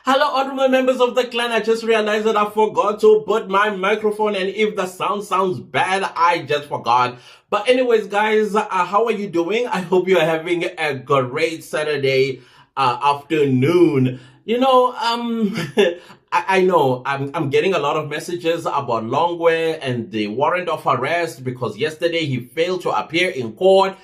Hello, honorable members of the clan. I just realized that I forgot to put my microphone, and if the sound sounds bad, I just forgot. But anyways, guys, how are you doing? I hope you are having a great Saturday afternoon. I know I'm getting a lot of messages about Longwe and the warrant of arrest because yesterday he failed to appear in court.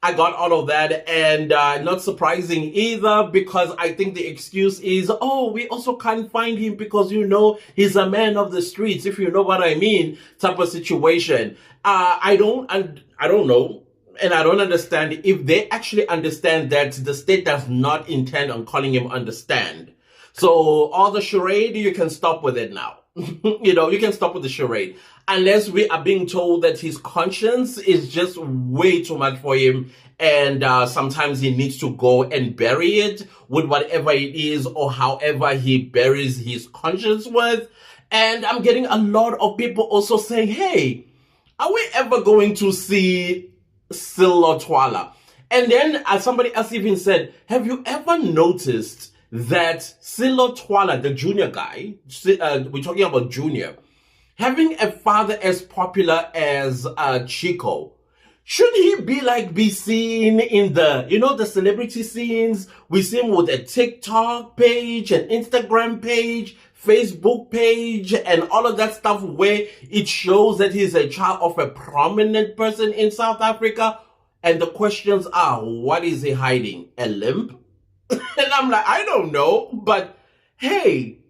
I got all of that, and not surprising either, because I think the excuse is, oh, we also can't find him because, he's a man of the streets, if you know what I mean, type of situation. I don't know, and I don't understand if they actually understand that the state does not intend on calling him understand. So all the charade, you can stop with it now. You can stop with the charade. Unless we are being told that his conscience is just way too much for him, and sometimes he needs to go and bury it with whatever it is or however he buries his conscience with. And I'm getting a lot of people also saying, hey, are we ever going to see Silo Twala? And then somebody else even said, have you ever noticed that Silo Twala, the junior guy, we're talking about junior, having a father as popular as Chico, should he be seen in the celebrity scenes? We see him with a TikTok page, an Instagram page, Facebook page, and all of that stuff where it shows that he's a child of a prominent person in South Africa. And the questions are, what is he hiding? A limp? And I'm like, I don't know, but hey,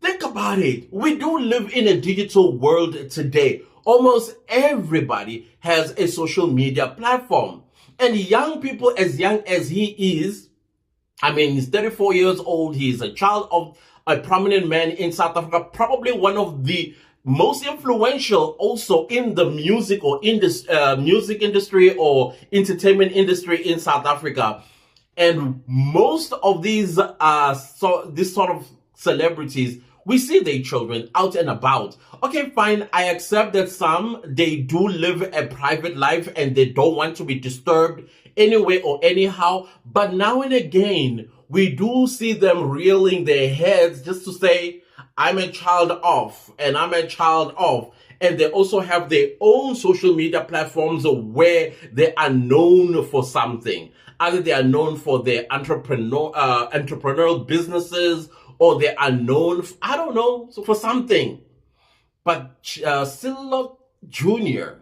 think about it. We do live in a digital world today. Almost everybody has a social media platform. And young people, as young as he is, he's 34 years old. He's a child of a prominent man in South Africa, probably one of the most influential also in the music or in this music industry or entertainment industry in South Africa. And most of these this sort of celebrities, we see their children out and about. Okay, fine. I accept that they do live a private life and they don't want to be disturbed anyway or anyhow. But now and again, we do see them reeling their heads just to say, I'm a child of, and I'm a child of. And they also have their own social media platforms where they are known for something. Either they are known for their entrepreneurial businesses, or they are known, for something. But Silo Jr.,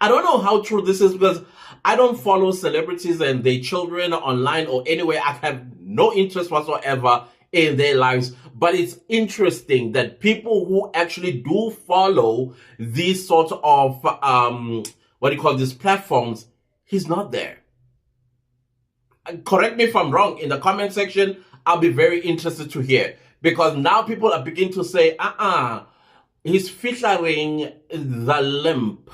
I don't know how true this is because I don't follow celebrities and their children online or anywhere. I have no interest whatsoever in their lives. But it's interesting that people who actually do follow these sort of, these platforms, he's not there. Correct me if I'm wrong in the comment section. I'll be very interested to hear, because now people are beginning to say, he's featuring the limp.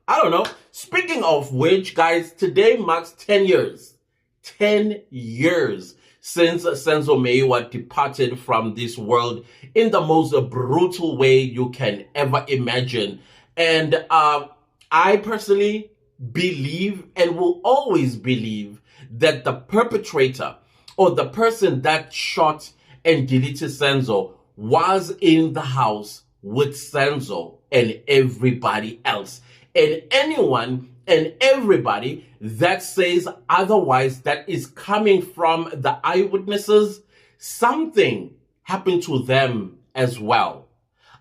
I don't know. Speaking of which, guys, today marks 10 years. 10 years since Senzo Meyiwa departed from this world in the most brutal way you can ever imagine. And I personally believe and will always believe that the perpetrator or the person that shot and deleted Senzo was in the house with Senzo and everybody else. And anyone and everybody that says otherwise, that is coming from the eyewitnesses, something happened to them as well.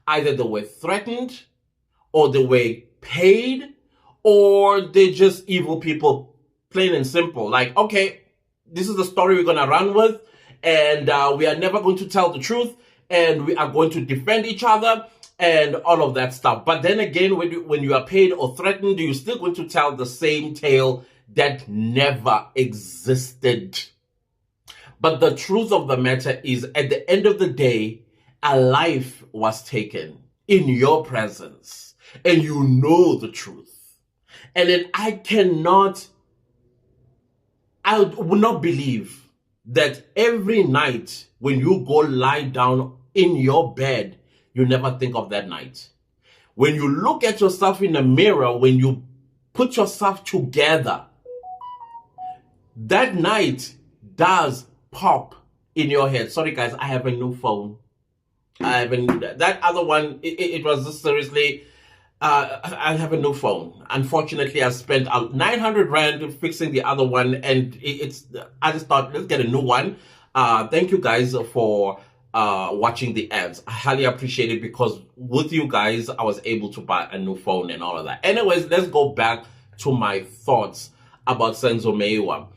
Either they were threatened, or they were paid, or they're just evil people, plain and simple. Like, okay, this is the story we're going to run with, and we are never going to tell the truth, and we are going to defend each other, and all of that stuff. But then again, when you are paid or threatened, you're still going to tell the same tale that never existed. But the truth of the matter is, at the end of the day, a life was taken in your presence, and you know the truth. And then I would not believe that every night when you go lie down in your bed, you never think of that night. When you look at yourself in the mirror, when you put yourself together, that night does pop in your head, sorry guys, I have a new phone. I haven't, that other one, it was just seriously, I have a new phone. Unfortunately, I spent 900 Rand fixing the other one, and I just thought, let's get a new one. Thank you guys for watching the ads. I highly appreciate it, because with you guys, I was able to buy a new phone and all of that. Anyways, let's go back to my thoughts about Senzo Meyiwa.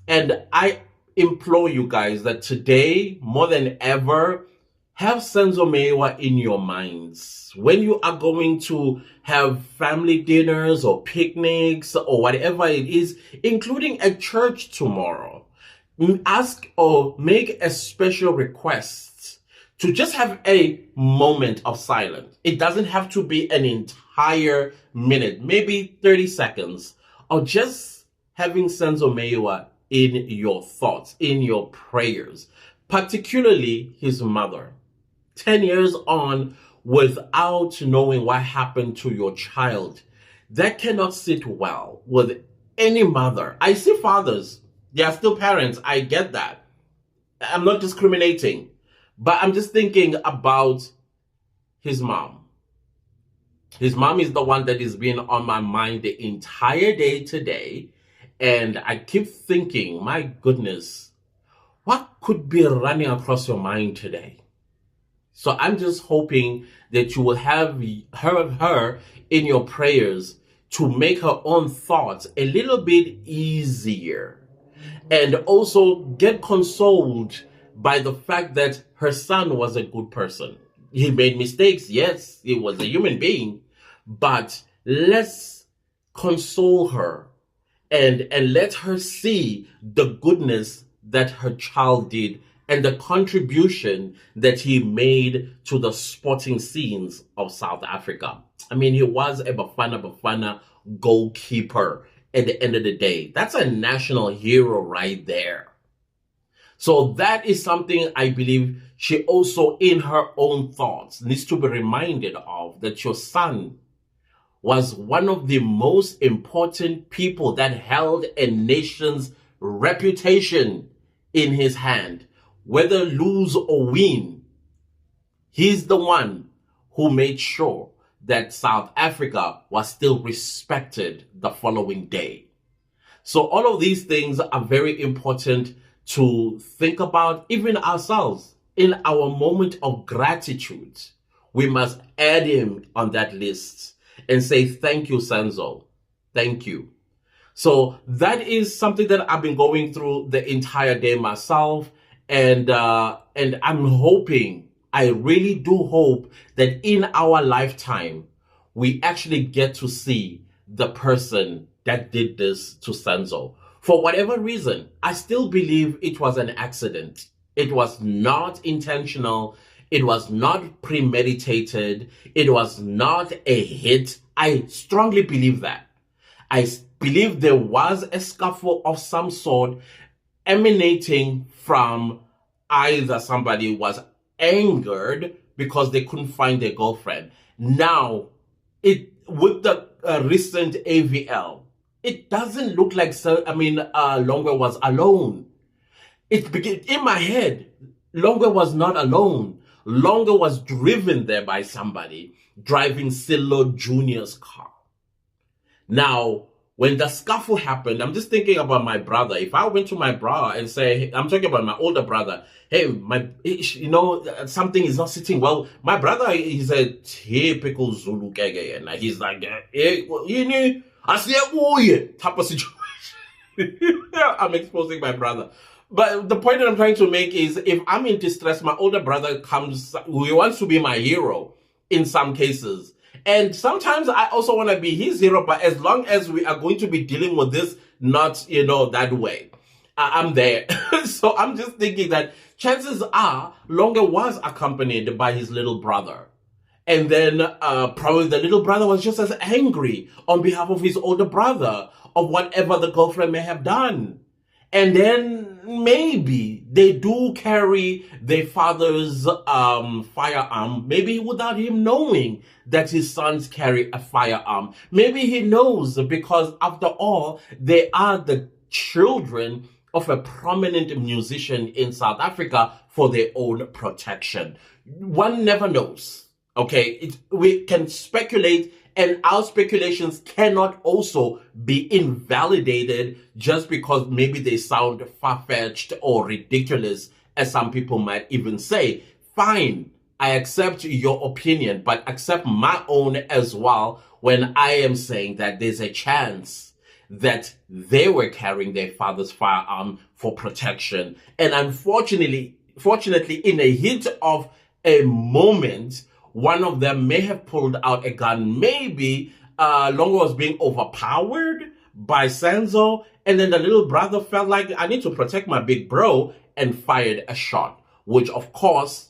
And I implore you guys that today, more than ever, have Senzo Meyiwa in your minds. When you are going to have family dinners or picnics or whatever it is, including a church tomorrow, ask or make a special request to just have a moment of silence. It doesn't have to be an entire minute, maybe 30 seconds, or just having Senzo Meyiwa in your thoughts, in your prayers, particularly his mother. 10 years on without knowing what happened to your child, that cannot sit well with any mother. I see fathers, they are still parents, I get that. I'm not discriminating, but I'm just thinking about his mom. His mom is the one that has been on my mind the entire day today, and I keep thinking, my goodness, what could be running across your mind today? So I'm just hoping that you will have her in your prayers to make her own thoughts a little bit easier, and also get consoled by the fact that her son was a good person. He made mistakes, yes, he was a human being, but let's console her and let her see the goodness that her child did and the contribution that he made to the sporting scenes of South Africa. I mean, he was a Bafana goalkeeper at the end of the day. That's a national hero right there. So that is something I believe she also, in her own thoughts, needs to be reminded of, that your son was one of the most important people that held a nation's reputation in his hand. Whether lose or win, he's the one who made sure that South Africa was still respected the following day. So all of these things are very important to think about, even ourselves. In our moment of gratitude, we must add him on that list and say, thank you, Senzo. Thank you. So that is something that I've been going through the entire day myself. And I'm hoping, I really do hope, that in our lifetime, we actually get to see the person that did this to Senzo. For whatever reason, I still believe it was an accident. It was not intentional. It was not premeditated. It was not a hit. I strongly believe that. I believe there was a scuffle of some sort emanating from either somebody was angered because they couldn't find their girlfriend. Now, with the recent AVL, it doesn't look like Longwe was alone. In my head, Longwe was not alone. Longwe was driven there by somebody driving Silo Jr.'s car. Now, when the scuffle happened, I'm just thinking about my brother. If I went to my brother and say, I'm talking about my older brother, hey, something is not sitting well. My brother is a typical Zulu gege, and he's like, I see type of situation. I'm exposing my brother. But the point that I'm trying to make is, if I'm in distress, my older brother comes, he wants to be my hero in some cases. And sometimes I also want to be his hero, but as long as we are going to be dealing with this, not, that way, I'm there. So I'm just thinking that chances are Longa was accompanied by his little brother. And then probably the little brother was just as angry on behalf of his older brother of whatever the girlfriend may have done. And then maybe they do carry their father's firearm, maybe without him knowing that his sons carry a firearm. Maybe he knows, because after all, they are the children of a prominent musician in South Africa for their own protection. One never knows. Okay, we can speculate, and our speculations cannot also be invalidated just because maybe they sound far-fetched or ridiculous, as some people might even say. Fine, I accept your opinion, but accept my own as well when I am saying that there's a chance that they were carrying their father's firearm for protection. And fortunately, in a heat of a moment, one of them may have pulled out a gun. Maybe Longo was being overpowered by Senzo, and then the little brother felt like, I need to protect my big bro, and fired a shot, which of course,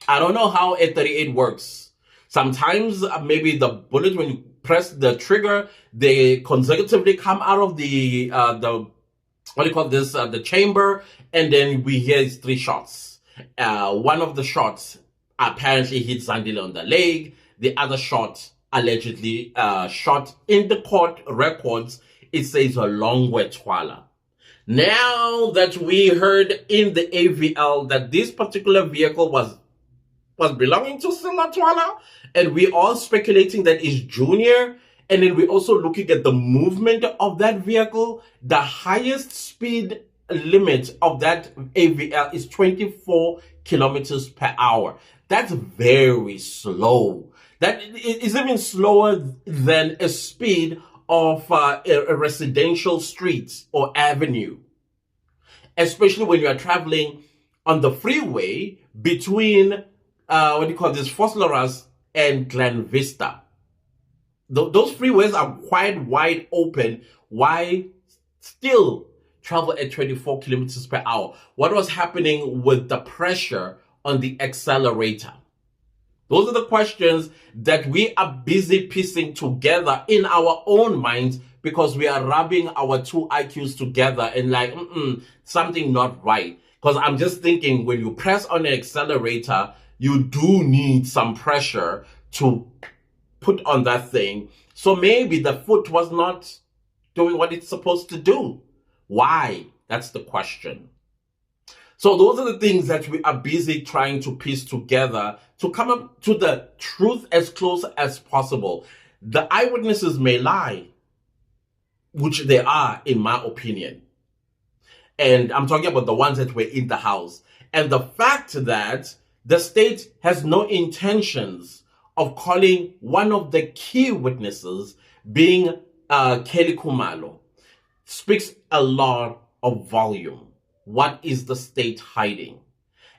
I don't know how a 38 works. Sometimes maybe the bullet, when you press the trigger, they consecutively come out of the what do you call this, the chamber, and then we hear 3 shots. One of the shots apparently hit Zandile on the leg. The other shot allegedly shot in the court records. It says a Longwe Twala. Now that we heard in the AVL that this particular vehicle was belonging to Sila Twala, and we're all speculating that it's Junior, and then we're also looking at the movement of that vehicle. The highest speed limit of that AVL is 24 kilometers per hour. That's very slow. That is even slower than a speed of a residential street or avenue, especially when you are traveling on the freeway between Vosloorus and Glen Vista. Those freeways are quite wide open. Why still travel at 24 kilometers per hour? What was happening with the pressure on the accelerator? Those are the questions that we are busy piecing together in our own minds, because we are rubbing our 2 IQs together and like, something not right. Because I'm just thinking, when you press on an accelerator, you do need some pressure to put on that thing. So maybe the foot was not doing what it's supposed to do. Why? That's the question. So those are the things that we are busy trying to piece together to come up to the truth as close as possible. The eyewitnesses may lie, which they are, in my opinion. And I'm talking about the ones that were in the house. And the fact that the state has no intentions of calling one of the key witnesses, being Kelly Khumalo, speaks a lot of volume. What is the state hiding?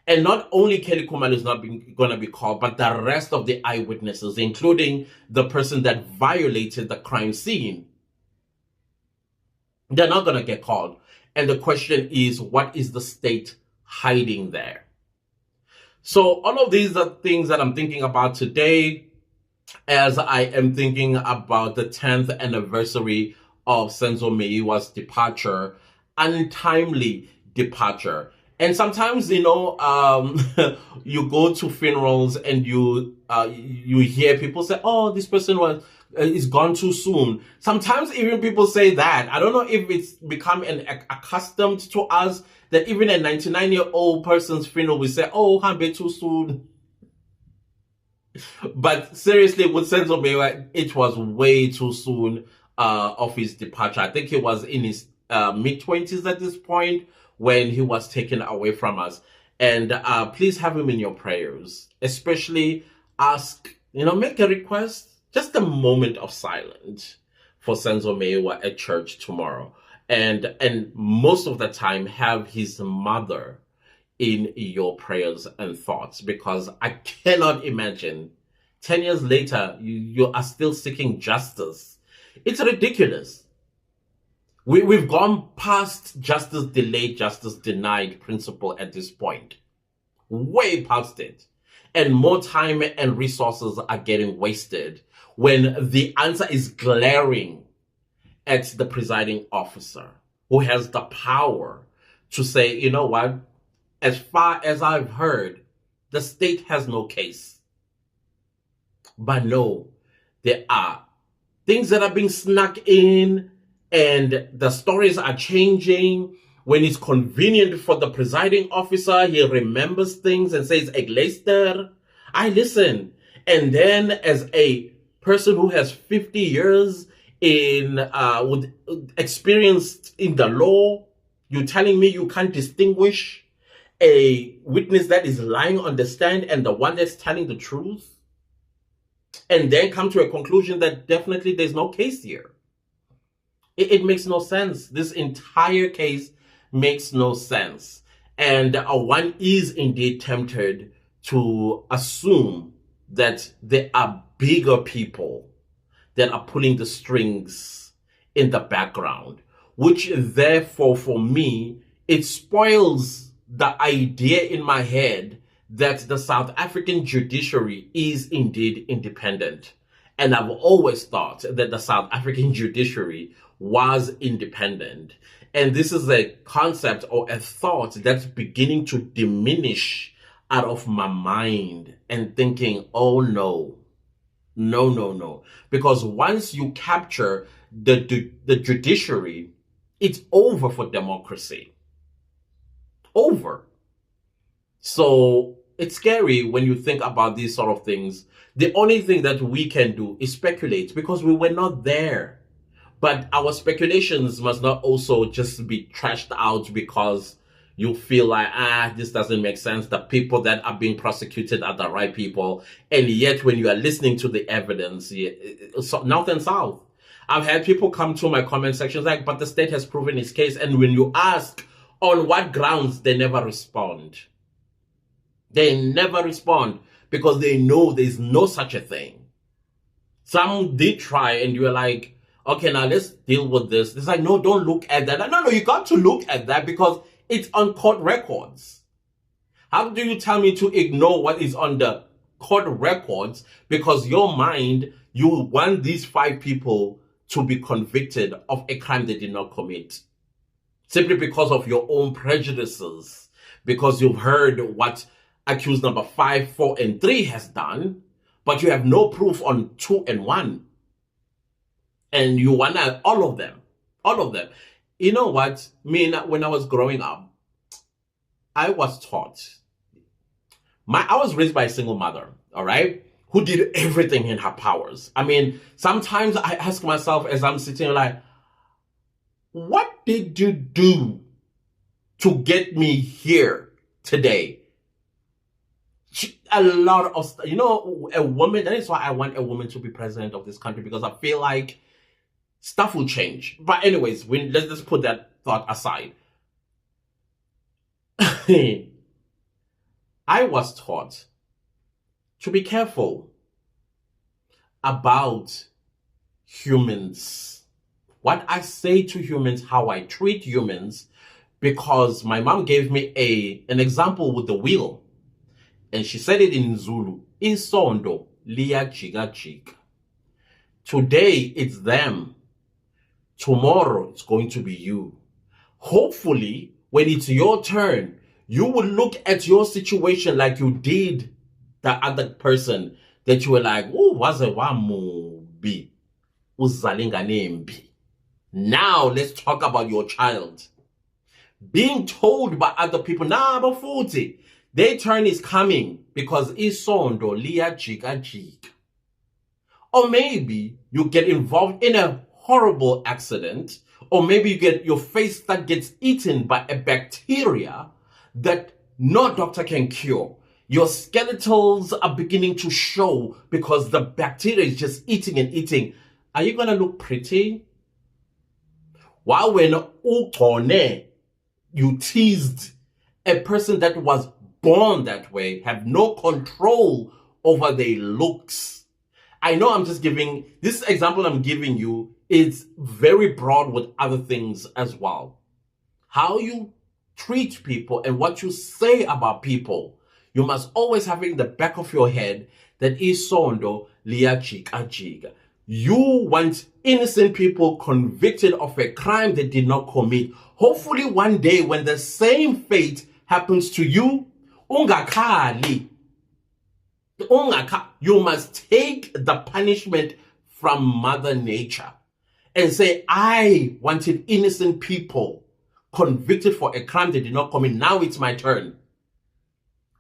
And not only Kelly Khumalo is not going to be called, but the rest of the eyewitnesses, including the person that violated the crime scene, they're not going to get called. And the question is, what is the state hiding there? So all of these are things that I'm thinking about today, as I am thinking about the 10th anniversary of Senzo Meyiwa's departure, untimely departure. And sometimes, you go to funerals and you hear people say, oh, this person is gone too soon. Sometimes even people say that. I don't know if it's become accustomed to us that even a 99-year-old person's funeral will say, oh, Hambe too soon. But seriously, with Senzo Meyiwa, it was way too soon of his departure. I think he was in his mid-20s at this point when he was taken away from us. And please have him in your prayers. Especially make a request, just a moment of silence for Senzo Meyiwa at church tomorrow. And most of the time, have his mother in your prayers and thoughts, because I cannot imagine 10 years later, you are still seeking justice. It's ridiculous. We've gone past justice delayed, justice denied principle at this point. Way past it. And more time and resources are getting wasted when the answer is glaring at the presiding officer, who has the power to say, you know what, as far as I've heard, the state has no case. But no, there are things that are being snuck in, and the stories are changing. When it's convenient for the presiding officer, he remembers things and says, "Egleister, I listen." And then as a person who has 50 years with experience in the law, you're telling me you can't distinguish a witness that is lying on the stand and the one that's telling the truth? And then come to a conclusion that definitely there's no case here. It makes no sense. This entire case makes no sense. And one is indeed tempted to assume that there are bigger people that are pulling the strings in the background, which therefore for me, it spoils the idea in my head that the South African judiciary is indeed independent. And I've always thought that the South African judiciary was independent. And this is a concept or a thought that's beginning to diminish out of my mind and thinking, oh no, no, no, no. Because once you capture the judiciary, it's over for democracy. Over. So it's scary when you think about these sort of things. The only thing that we can do is speculate because we were not there. But our speculations must not also just be trashed out because you feel like, this doesn't make sense. The people that are being prosecuted are the right people. And yet when you are listening to the evidence, north and south. I've had people come to my comment sections like, but the state has proven its case. And when you ask on what grounds, they never respond. They never respond because they know there's no such a thing. Some did try and you're like, okay, now let's deal with this. It's like, no, don't look at that. No, you got to look at that because it's on court records. How do you tell me to ignore what is on the court records because your mind, you want these 5 people to be convicted of a crime they did not commit? Simply because of your own prejudices, because you've heard what accused number 5, 4, and 3 has done, but you have no proof on 2 and 1. And you want all of them. All of them. You know what? When I was growing up, I was taught. I was raised by a single mother, all right, who did everything in her powers. Sometimes I ask myself as I'm sitting like, what did you do to get me here today? A lot of, a woman, that is why I want a woman to be president of this country, because I feel like stuff will change. But anyways, let's just put that thought aside. I was taught to be careful about humans, what I say to humans, how I treat humans, because my mom gave me an example with the wheel. And she said it in Zulu, Isondo liya jika jika. Today it's them. Tomorrow it's going to be you. Hopefully, when it's your turn, you will look at your situation like you did the other person, that you were like, oh, waze wamubi, uzalinga nembi. Now let's talk about your child. Being told by other people, nah, bafuthi, their turn is coming because isondo liya jika jika. Or maybe you get involved in a horrible accident, or maybe you get your face that gets eaten by a bacteria that no doctor can cure. Your skeletals are beginning to show because the bacteria is just eating and eating. Are you going to look pretty? While when you teased a person that was born that way, have no control over their looks. I know I'm just giving, this example I'm giving you is very broad with other things as well. How you treat people and what you say about people, you must always have it in the back of your head that isondo liya jika jika. You want innocent people convicted of a crime they did not commit. Hopefully one day when the same fate happens to you, you must take the punishment from Mother Nature and say, I wanted innocent people convicted for a crime they did not commit. Now it's my turn.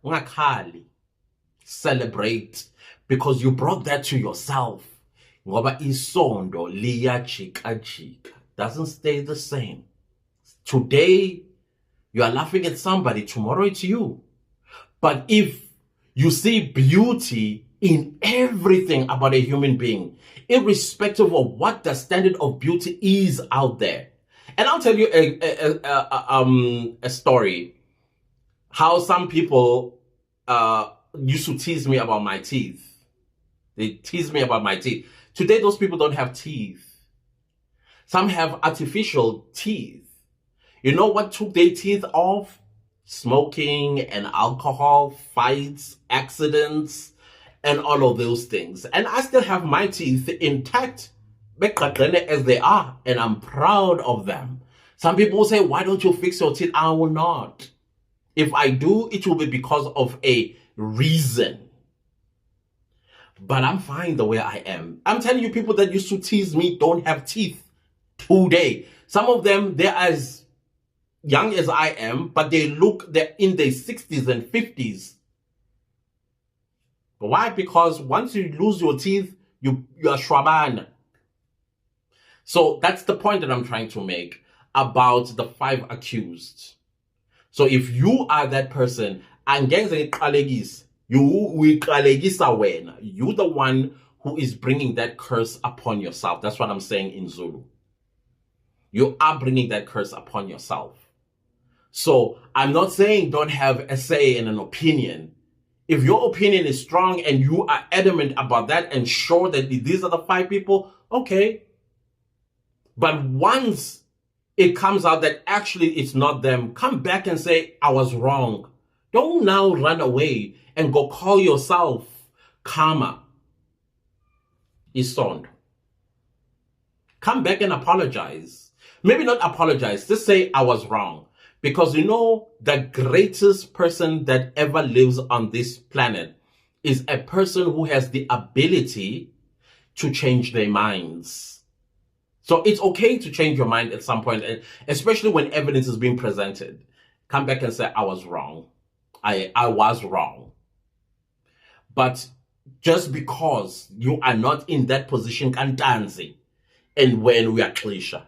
Ungakhali. Celebrate, because you brought that to yourself. Ngoba isondo liyajika-jika, doesn't stay the same. Today you are laughing at somebody, tomorrow it's you. But if you see beauty in everything about a human being, irrespective of what the standard of beauty is out there. And I'll tell you a story, how some people used to tease me about my teeth. They tease me about my teeth. Today, those people don't have teeth. Some have artificial teeth. You know what took their teeth off? Smoking and alcohol, fights, accidents, and all of those things. And I still have my teeth intact, as they are, and I'm proud of them. Some people say, why don't you fix your teeth? I will not. If I do, it will be because of a reason. But I'm fine the way I am. I'm telling you, people that used to tease me don't have teeth today. Some of them, they're as young as I am, but they're in their 60s and 50s. Why? Because once you lose your teeth, you are shwaban. So that's the point that I'm trying to make about the 5 accused. So if you are that person, you're the one who is bringing that curse upon yourself. That's what I'm saying in Zulu. You are bringing that curse upon yourself. So I'm not saying don't have a say and an opinion. If your opinion is strong and you are adamant about that and sure that these are the 5 people, okay. But once it comes out that actually it's not them, come back and say, I was wrong. Don't now run away and go call yourself karma. Isondo. Come back and apologize. Maybe not apologize, just say I was wrong. Because you know, the greatest person that ever lives on this planet is a person who has the ability to change their minds. So it's okay to change your mind at some point, and especially when evidence is being presented. Come back and say, I was wrong. I was wrong. But just because you are not in that position, kantanzi, and when we are cliche,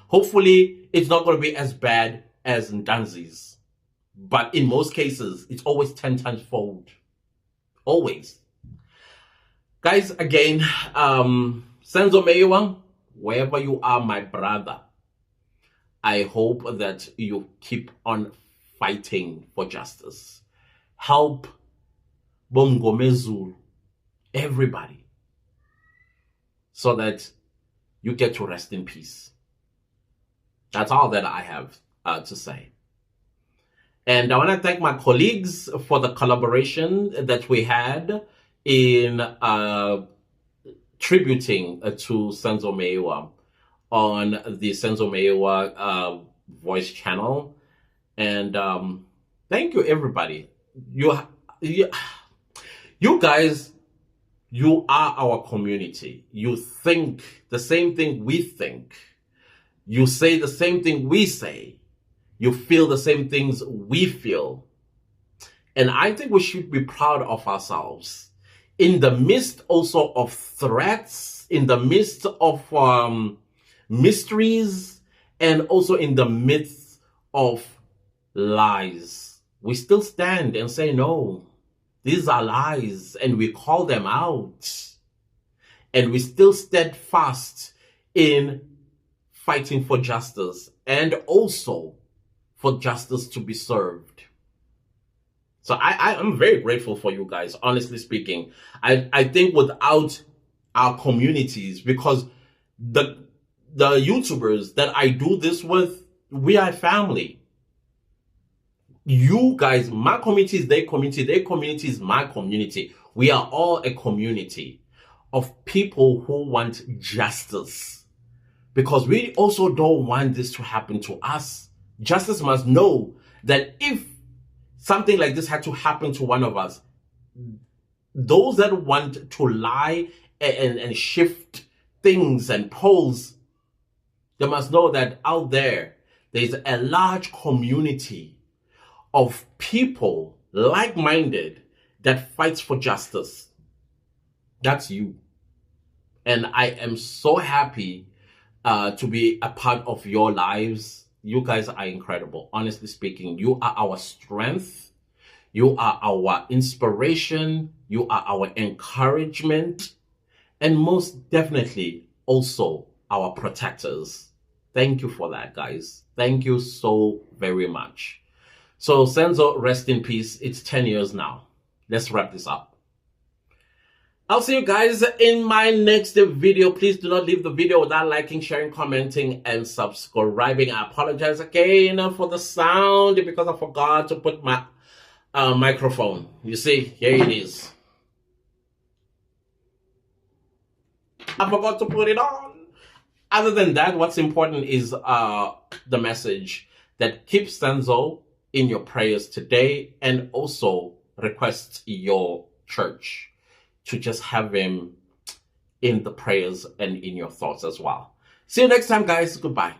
hopefully it's not going to be as bad as Ntanzi's. But in most cases, it's always 10 times fold. Always. Guys, again, Senzo Meyiwa, wherever you are, my brother, I hope that you keep on fighting for justice. Help Bomgomezulu, everybody, so that you get to rest in peace. That's all that I have to say. And I want to thank my colleagues for the collaboration that we had in tributing to Senzo Meyiwa on the Senzo Meyiwa voice channel. And thank you, everybody. You guys, you are our community. You think the same thing we think. You say the same thing we say. You feel the same things we feel. And I think we should be proud of ourselves. In the midst also of threats, in the midst of mysteries, and also in the midst of lies, we still stand and say, no, these are lies, and we call them out. And we still steadfast in fighting for justice, and also for justice to be served. So I'm very grateful for you guys, honestly speaking. I think without our communities, because the YouTubers that I do this with, we are family. You guys, my community is their community is my community. We are all a community of people who want justice. Because we also don't want this to happen to us. Justice must know that if something like this had to happen to one of us, those that want to lie and shift things and polls They must know that out there's a large community of people like-minded that fights for justice. That's you. And I am so happy to be a part of your lives. You guys are incredible. Honestly speaking, you are our strength. You are our inspiration. You are our encouragement. And most definitely also our protectors. Thank you for that, guys. Thank you so very much. So Senzo, rest in peace. It's 10 years now. Let's wrap this up. I'll see you guys in my next video. Please do not leave the video without liking, sharing, commenting, and subscribing. I apologize again for the sound because I forgot to put my microphone. You see, here it is. I forgot to put it on. Other than that, what's important is the message that keep Senzo in your prayers today, and also request your church to just have him in the prayers and in your thoughts as well. See you next time, guys. Goodbye.